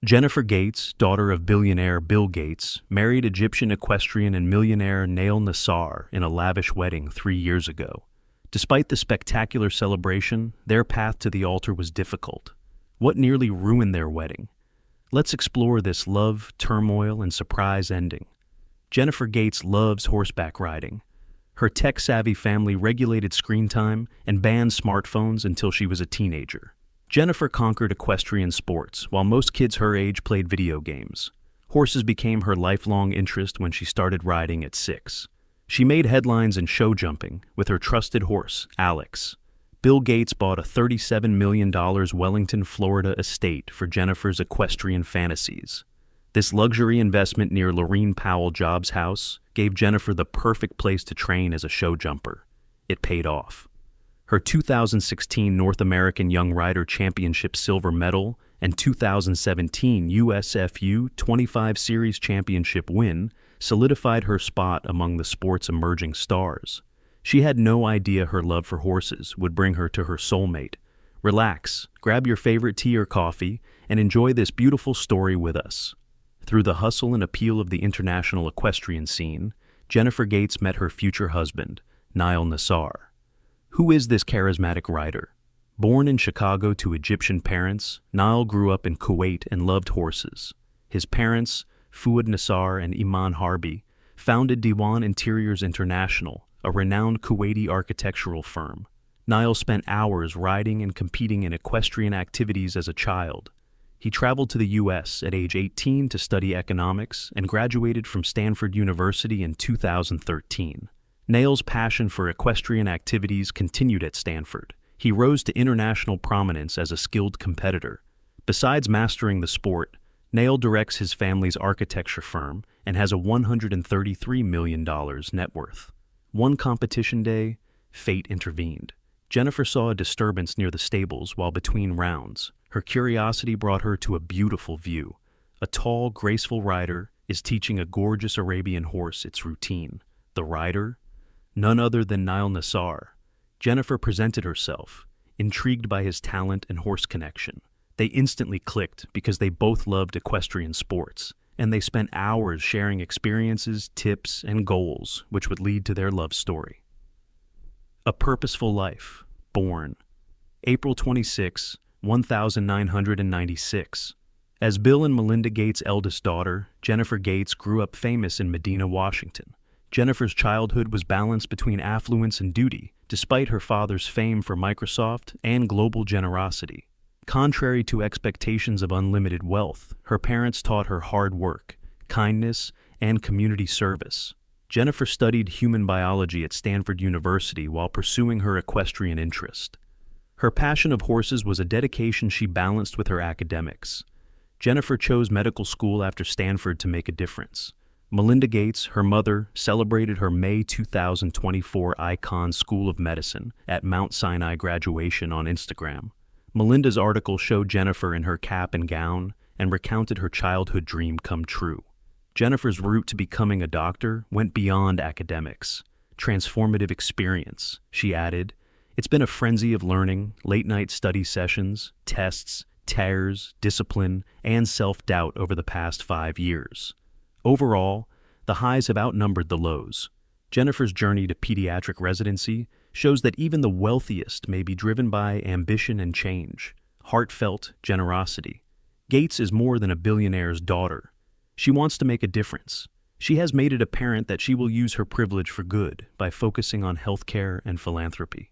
Jennifer Gates, daughter of billionaire Bill Gates, married Egyptian equestrian and millionaire Nayel Nassar in a lavish wedding 3 years ago. Despite the spectacular celebration, their path to the altar was difficult. What nearly ruined their wedding? Let's explore this love, turmoil, and surprise ending. Jennifer Gates loves horseback riding. Her tech-savvy family regulated screen time and banned smartphones until she was a teenager. Jennifer conquered equestrian sports, while most kids her age played video games. Horses became her lifelong interest when she started riding at 6. She made headlines in show jumping with her trusted horse, Alex. Bill Gates bought a $37 million Wellington, Florida estate for Jennifer's equestrian fantasies. This luxury investment near Laurene Powell Jobs' house gave Jennifer the perfect place to train as a show jumper. It paid off. Her 2016 North American Young Rider Championship silver medal and 2017 USFU 25 Series Championship win solidified her spot among the sport's emerging stars. She had no idea her love for horses would bring her to her soulmate. Relax, grab your favorite tea or coffee, and enjoy this beautiful story with us. Through the hustle and appeal of the international equestrian scene, Jennifer Gates met her future husband, Nayel Nassar. Who is this charismatic rider? Born in Chicago to Egyptian parents, Nayel grew up in Kuwait and loved horses. His parents, Fuad Nassar and Iman Harbi, founded Diwan Interiors International, a renowned Kuwaiti architectural firm. Nayel spent hours riding and competing in equestrian activities as a child. He traveled to the U.S. at age 18 to study economics and graduated from Stanford University in 2013. Nayel's passion for equestrian activities continued at Stanford. He rose to international prominence as a skilled competitor. Besides mastering the sport, Nayel directs his family's architecture firm and has a $133 million net worth. One competition day, fate intervened. Jennifer saw a disturbance near the stables while between rounds. Her curiosity brought her to a beautiful view. A tall, graceful rider is teaching a gorgeous Arabian horse its routine. The rider? None other than Nayel Nassar. Jennifer presented herself, intrigued by his talent and horse connection. They instantly clicked because they both loved equestrian sports, and they spent hours sharing experiences, tips, and goals which would lead to their love story. A Purposeful Life, born April 26, 1996. As Bill and Melinda Gates' eldest daughter, Jennifer Gates grew up famous in Medina, Washington. Jennifer's childhood was balanced between affluence and duty, despite her father's fame for Microsoft and global generosity. Contrary to expectations of unlimited wealth, her parents taught her hard work, kindness, and community service. Jennifer studied human biology at Stanford University while pursuing her equestrian interest. Her passion of horses was a dedication she balanced with her academics. Jennifer chose medical school after Stanford to make a difference. Melinda Gates, her mother, celebrated her May 2024 Icon School of Medicine at Mount Sinai graduation on Instagram. Melinda's article showed Jennifer in her cap and gown and recounted her childhood dream come true. Jennifer's route to becoming a doctor went beyond academics. Transformative experience, she added. It's been a frenzy of learning, late-night study sessions, tests, tears, discipline, and self-doubt over the past 5 years. Overall, the highs have outnumbered the lows. Jennifer's journey to pediatric residency shows that even the wealthiest may be driven by ambition and change, heartfelt generosity. Gates is more than a billionaire's daughter. She wants to make a difference. She has made it apparent that she will use her privilege for good by focusing on healthcare and philanthropy.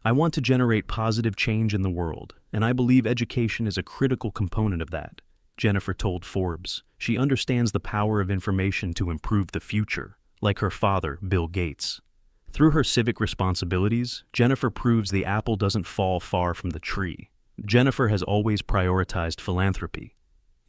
I want to generate positive change in the world, and I believe education is a critical component of that, Jennifer told Forbes. She understands the power of information to improve the future, like her father, Bill Gates. Through her civic responsibilities, Jennifer proves the apple doesn't fall far from the tree. Jennifer has always prioritized philanthropy.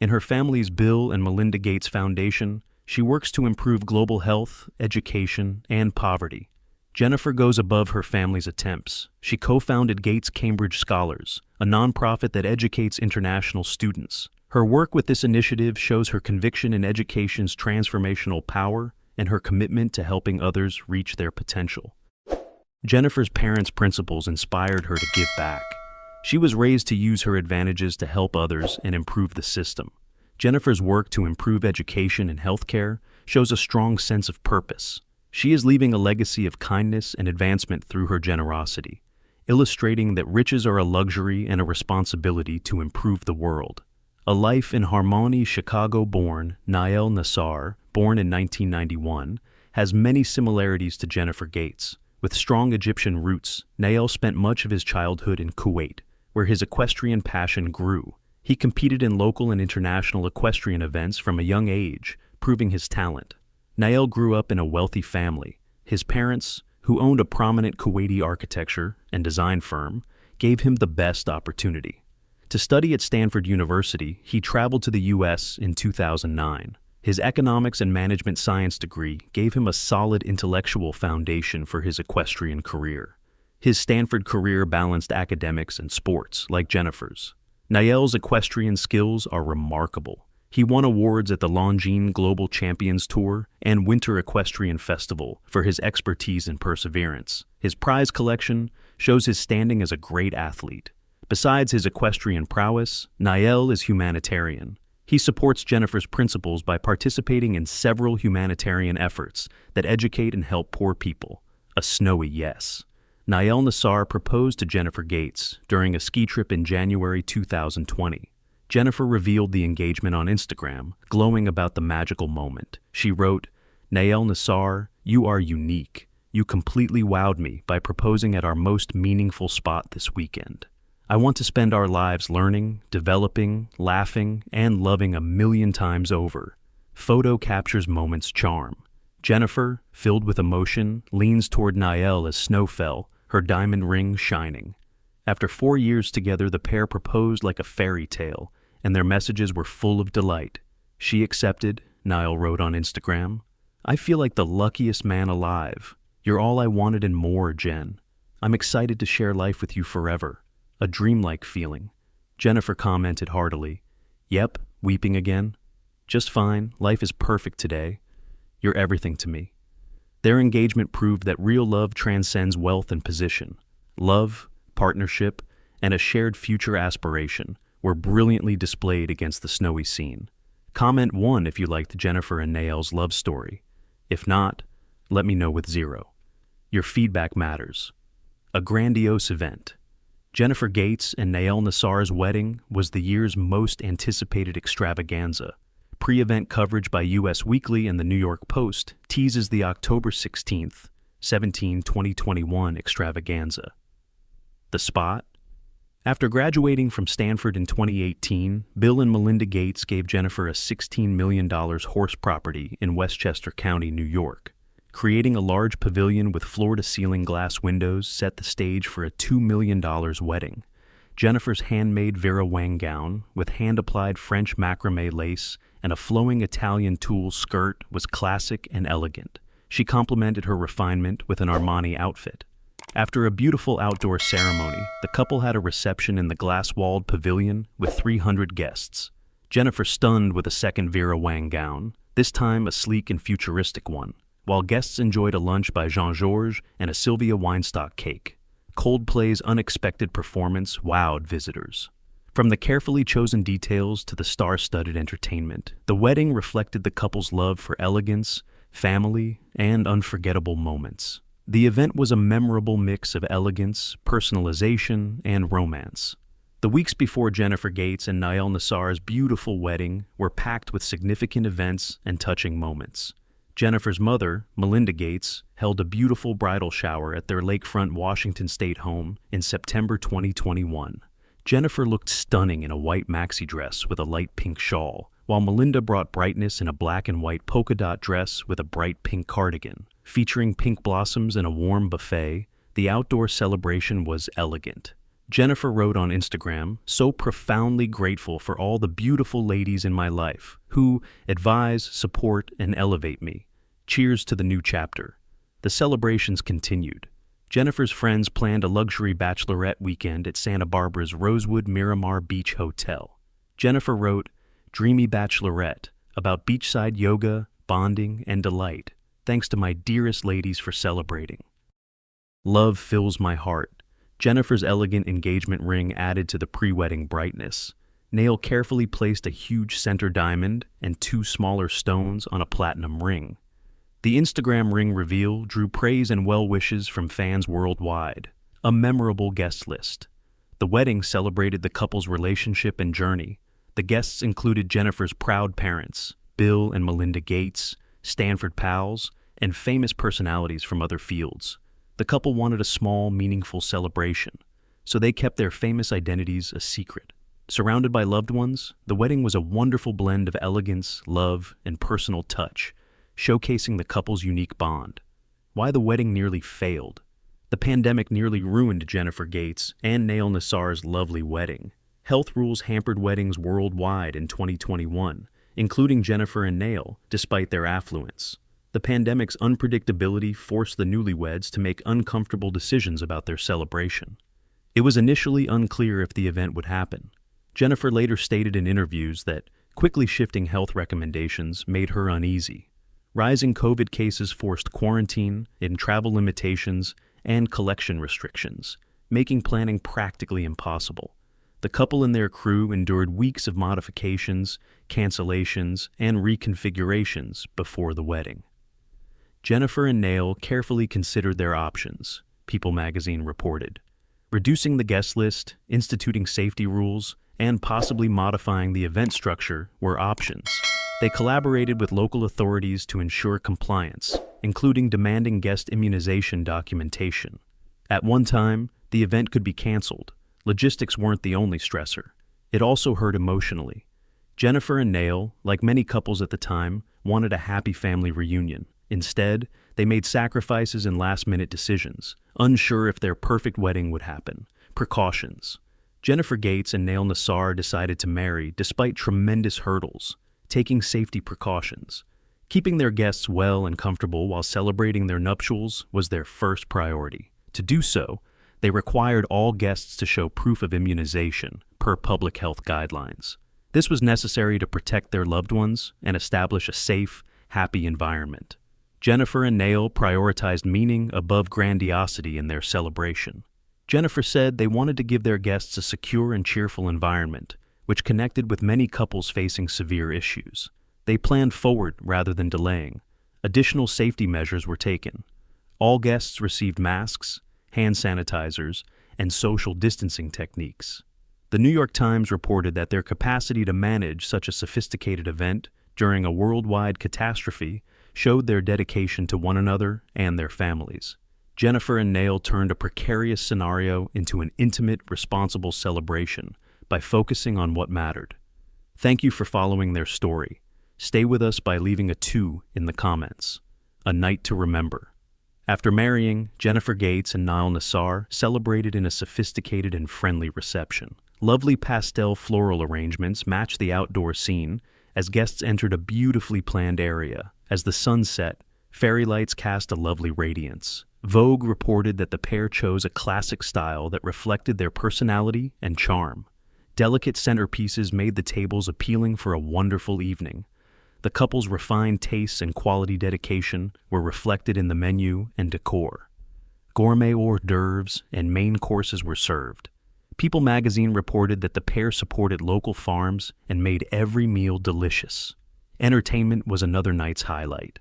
In her family's Bill and Melinda Gates Foundation, she works to improve global health, education, and poverty. Jennifer goes above her family's attempts. She co-founded Gates Cambridge Scholars, a nonprofit that educates international students. Her work with this initiative shows her conviction in education's transformational power and her commitment to helping others reach their potential. Jennifer's parents' principles inspired her to give back. She was raised to use her advantages to help others and improve the system. Jennifer's work to improve education and healthcare shows a strong sense of purpose. She is leaving a legacy of kindness and advancement through her generosity, illustrating that riches are a luxury and a responsibility to improve the world. A Life in Harmony Chicago-born Nayel Nassar, born in 1991, has many similarities to Jennifer Gates. With strong Egyptian roots, Nayel spent much of his childhood in Kuwait, where his equestrian passion grew. He competed in local and international equestrian events from a young age, proving his talent. Nayel grew up in a wealthy family. His parents, who owned a prominent Kuwaiti architecture and design firm, gave him the best opportunity. To study at Stanford University, he traveled to the U.S. in 2009. His economics and management science degree gave him a solid intellectual foundation for his equestrian career. His Stanford career balanced academics and sports, like Jennifer's. Nayel's equestrian skills are remarkable. He won awards at the Longines Global Champions Tour and Winter Equestrian Festival for his expertise and perseverance. His prize collection shows his standing as a great athlete. Besides his equestrian prowess, Nayel is humanitarian. He supports Jennifer's principles by participating in several humanitarian efforts that educate and help poor people. A snowy yes. Nayel Nassar proposed to Jennifer Gates during a ski trip in January 2020. Jennifer revealed the engagement on Instagram, glowing about the magical moment. She wrote, "Nayel Nassar, you are unique. You completely wowed me by proposing at our most meaningful spot this weekend. I want to spend our lives learning, developing, laughing, and loving 1,000,000 times over." Photo captures moment's charm. Jennifer, filled with emotion, leans toward Nayel as snow fell, her diamond ring shining. After 4 years together, the pair proposed like a fairy tale, and their messages were full of delight. She accepted, Nayel wrote on Instagram. "I feel like the luckiest man alive. You're all I wanted and more, Jen. I'm excited to share life with you forever. A dreamlike feeling." Jennifer commented heartily, "Yep, weeping again. Just fine, life is perfect today. You're everything to me." Their engagement proved that real love transcends wealth and position. Love, partnership, and a shared future aspiration were brilliantly displayed against the snowy scene. Comment 1 if you liked Jennifer and Nayel's love story. If not, let me know with 0. Your feedback matters. A grandiose event. Jennifer Gates and Nayel Nassar's wedding was the year's most anticipated extravaganza. Pre-event coverage by U.S. Weekly and the New York Post teases the October 16th, 2021 extravaganza. The spot? After graduating from Stanford in 2018, Bill and Melinda Gates gave Jennifer a $16 million horse property in Westchester County, New York. Creating a large pavilion with floor-to-ceiling glass windows set the stage for a $2 million wedding. Jennifer's handmade Vera Wang gown, with hand-applied French macrame lace and a flowing Italian tulle skirt, was classic and elegant. She complemented her refinement with an Armani outfit. After a beautiful outdoor ceremony, the couple had a reception in the glass-walled pavilion with 300 guests. Jennifer stunned with a second Vera Wang gown, this time a sleek and futuristic one, while guests enjoyed a lunch by Jean-Georges and a Sylvia Weinstock cake. Coldplay's unexpected performance wowed visitors. From the carefully chosen details to the star-studded entertainment, the wedding reflected the couple's love for elegance, family, and unforgettable moments. The event was a memorable mix of elegance, personalization, and romance. The weeks before Jennifer Gates and Nayel Nassar's beautiful wedding were packed with significant events and touching moments. Jennifer's mother, Melinda Gates, held a beautiful bridal shower at their lakefront Washington State home in September 2021. Jennifer looked stunning in a white maxi dress with a light pink shawl, while Melinda brought brightness in a black and white polka dot dress with a bright pink cardigan. Featuring pink blossoms and a warm buffet, the outdoor celebration was elegant. Jennifer wrote on Instagram, "So profoundly grateful for all the beautiful ladies in my life who advise, support, and elevate me. Cheers to the new chapter." The celebrations continued. Jennifer's friends planned a luxury bachelorette weekend at Santa Barbara's Rosewood Miramar Beach Hotel. Jennifer wrote, "Dreamy bachelorette, about beachside yoga, bonding, and delight. Thanks to my dearest ladies for celebrating. Love fills my heart." Jennifer's elegant engagement ring added to the pre-wedding brightness. Nayel carefully placed a huge center diamond and two smaller stones on a platinum ring. The Instagram ring reveal drew praise and well wishes from fans worldwide. A memorable guest list. The wedding celebrated the couple's relationship and journey. The guests included Jennifer's proud parents, Bill and Melinda Gates, Stanford pals, and famous personalities from other fields. The couple wanted a small, meaningful celebration, so they kept their famous identities a secret. Surrounded by loved ones, the wedding was a wonderful blend of elegance, love, and personal touch, showcasing the couple's unique bond. Why the wedding nearly failed. The pandemic nearly ruined Jennifer Gates and Nayel Nassar's lovely wedding. Health rules hampered weddings worldwide in 2021, including Jennifer and Nayel, despite their affluence. The pandemic's unpredictability forced the newlyweds to make uncomfortable decisions about their celebration. It was initially unclear if the event would happen. Jennifer later stated in interviews that quickly shifting health recommendations made her uneasy. Rising COVID cases forced quarantine and travel limitations and collection restrictions, making planning practically impossible. The couple and their crew endured weeks of modifications, cancellations, and reconfigurations before the wedding. Jennifer and Nayel carefully considered their options, People magazine reported. Reducing the guest list, instituting safety rules, and possibly modifying the event structure were options. They collaborated with local authorities to ensure compliance, including demanding guest immunization documentation. At one time, the event could be canceled. Logistics weren't the only stressor. It also hurt emotionally. Jennifer and Nayel, like many couples at the time, wanted a happy family reunion. Instead, they made sacrifices and last-minute decisions, unsure if their perfect wedding would happen. Precautions. Jennifer Gates and Nayel Nassar decided to marry despite tremendous hurdles, taking safety precautions. Keeping their guests well and comfortable while celebrating their nuptials was their first priority. To do so, they required all guests to show proof of immunization, per public health guidelines. This was necessary to protect their loved ones and establish a safe, happy environment. Jennifer and Nayel prioritized meaning above grandiosity in their celebration. Jennifer said they wanted to give their guests a secure and cheerful environment, which connected with many couples facing severe issues. They planned forward rather than delaying. Additional safety measures were taken. All guests received masks, hand sanitizers, and social distancing techniques. The New York Times reported that their capacity to manage such a sophisticated event during a worldwide catastrophe showed their dedication to one another and their families. Jennifer and Nayel turned a precarious scenario into an intimate, responsible celebration by focusing on what mattered. Thank you for following their story. Stay with us by leaving a 2 in the comments. A night to remember. After marrying, Jennifer Gates and Nayel Nassar celebrated in a sophisticated and friendly reception. Lovely pastel floral arrangements matched the outdoor scene as guests entered a beautifully planned area. As the sun set, fairy lights cast a lovely radiance. Vogue reported that the pair chose a classic style that reflected their personality and charm. Delicate centerpieces made the tables appealing for a wonderful evening. The couple's refined tastes and quality dedication were reflected in the menu and decor. Gourmet hors d'oeuvres and main courses were served. People magazine reported that the pair supported local farms and made every meal delicious. Entertainment was another night's highlight.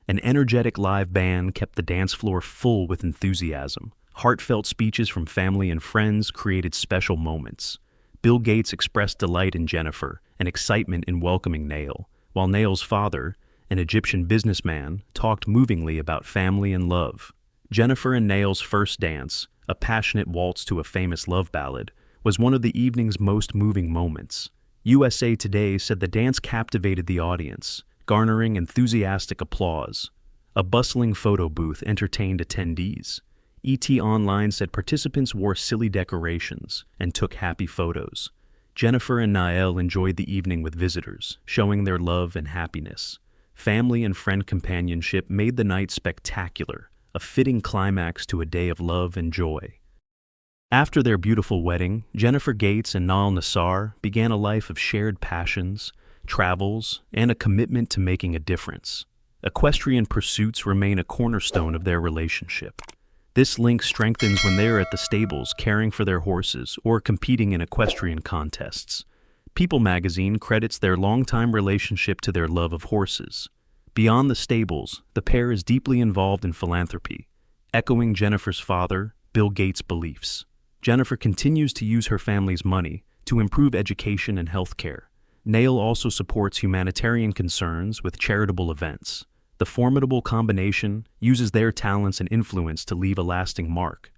An energetic live band kept the dance floor full with enthusiasm. Heartfelt speeches from family and friends created special moments. Bill Gates expressed delight in Jennifer and excitement in welcoming Nayel, while Nayel's father, an Egyptian businessman, talked movingly about family and love. Jennifer and Nayel's first dance, a passionate waltz to a famous love ballad, was one of the evening's most moving moments. USA Today said the dance captivated the audience, garnering enthusiastic applause. A bustling photo booth entertained attendees. ET Online said participants wore silly decorations and took happy photos. Jennifer and Nayel enjoyed the evening with visitors, showing their love and happiness. Family and friend companionship made the night spectacular, a fitting climax to a day of love and joy. After their beautiful wedding, Jennifer Gates and Nayel Nassar began a life of shared passions, travels, and a commitment to making a difference. Equestrian pursuits remain a cornerstone of their relationship. This link strengthens when they are at the stables caring for their horses or competing in equestrian contests. People magazine credits their longtime relationship to their love of horses. Beyond the stables, the pair is deeply involved in philanthropy, echoing Jennifer's father, Bill Gates' beliefs. Jennifer continues to use her family's money to improve education and healthcare. Nayel also supports humanitarian concerns with charitable events. The formidable combination uses their talents and influence to leave a lasting mark.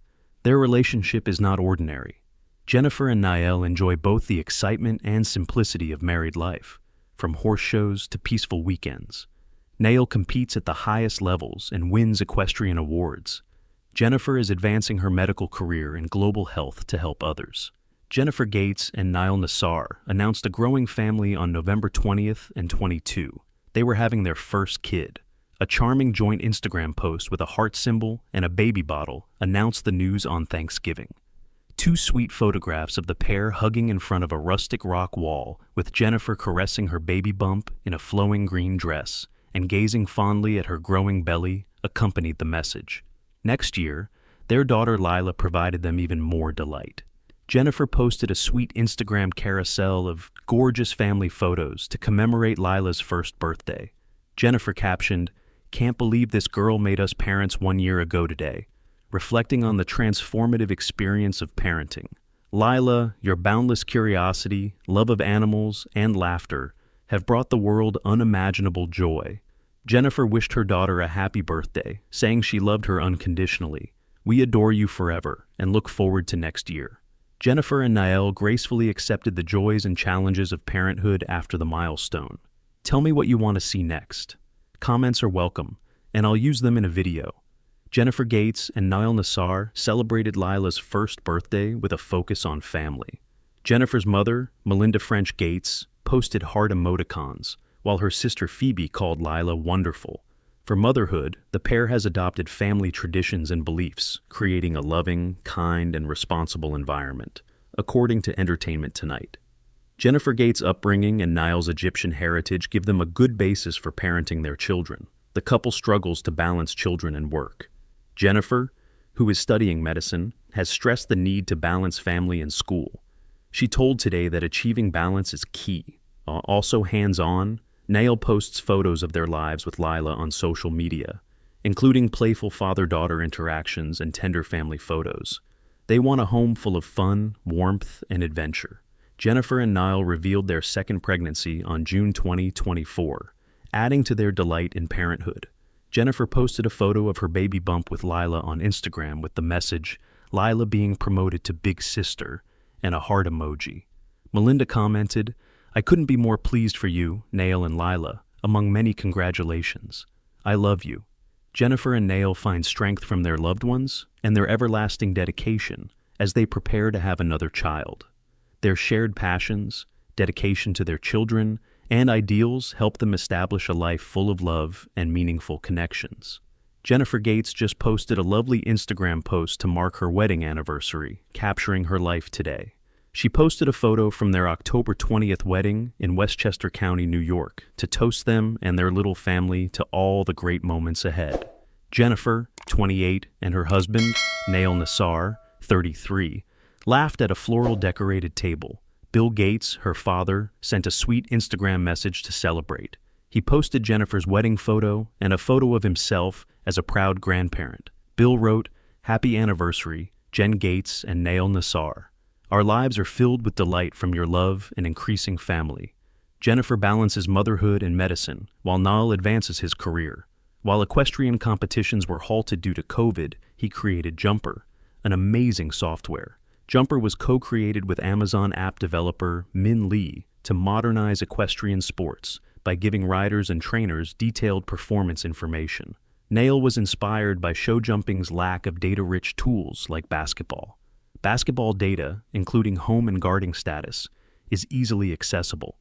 Their relationship is not ordinary. Jennifer and Nayel enjoy both the excitement and simplicity of married life, from horse shows to peaceful weekends. Nayel competes at the highest levels and wins equestrian awards. Jennifer is advancing her medical career in global health to help others. Jennifer Gates and Nayel Nassar announced a growing family on November 20th and 22. They were having their first kid. A charming joint Instagram post with a heart symbol and a baby bottle announced the news on Thanksgiving. Two sweet photographs of the pair hugging in front of a rustic rock wall, with Jennifer caressing her baby bump in a flowing green dress and gazing fondly at her growing belly, accompanied the message. Next year, their daughter Lila provided them even more delight. Jennifer posted a sweet Instagram carousel of gorgeous family photos to commemorate Lila's first birthday. Jennifer captioned, "Can't believe this girl made us parents 1 year ago today," reflecting on the transformative experience of parenting. Lila, your boundless curiosity, love of animals, and laughter have brought the world unimaginable joy. Jennifer wished her daughter a happy birthday, saying she loved her unconditionally. "We adore you forever and look forward to next year." Jennifer and Nayel gracefully accepted the joys and challenges of parenthood after the milestone. Tell me what you want to see next. Comments are welcome, and I'll use them in a video. Jennifer Gates and Nayel Nassar celebrated Lila's first birthday with a focus on family. Jennifer's mother, Melinda French Gates, posted heart emoticons, while her sister Phoebe called Lila wonderful. For motherhood, the pair has adopted family traditions and beliefs, creating a loving, kind, and responsible environment, according to Entertainment Tonight. Jennifer Gates' upbringing and Nayel's Egyptian heritage give them a good basis for parenting their children. The couple struggles to balance children and work. Jennifer, who is studying medicine, has stressed the need to balance family and school. She told Today that achieving balance is key. Also hands-on, Nayel posts photos of their lives with Lila on social media, including playful father-daughter interactions and tender family photos. They want a home full of fun, warmth, and adventure. Jennifer and Nayel revealed their second pregnancy on June 2024, adding to their delight in parenthood. Jennifer posted a photo of her baby bump with Lila on Instagram with the message, "Lila being promoted to big sister," and a heart emoji. Melinda commented, "I couldn't be more pleased for you, Nayel and Lila, among many congratulations. I love you." Jennifer and Nayel find strength from their loved ones and their everlasting dedication as they prepare to have another child. Their shared passions, dedication to their children, and ideals help them establish a life full of love and meaningful connections. Jennifer Gates just posted a lovely Instagram post to mark her wedding anniversary, capturing her life today. She posted a photo from their October 20th wedding in Westchester County, New York, to toast them and their little family to all the great moments ahead. Jennifer, 28, and her husband, Nayel Nassar, 33, laughed at a floral-decorated table. Bill Gates, her father, sent a sweet Instagram message to celebrate. He posted Jennifer's wedding photo and a photo of himself as a proud grandparent. Bill wrote, "Happy anniversary, Jen Gates and Nayel Nassar. Our lives are filled with delight from your love and increasing family." Jennifer balances motherhood and medicine, while Nayel advances his career. While equestrian competitions were halted due to COVID, he created Jumper, an amazing software. Jumper was co-created with Amazon app developer Min Lee to modernize equestrian sports by giving riders and trainers detailed performance information. Nayel was inspired by show jumping's lack of data-rich tools like basketball. Basketball data, including home and guarding status, is easily accessible,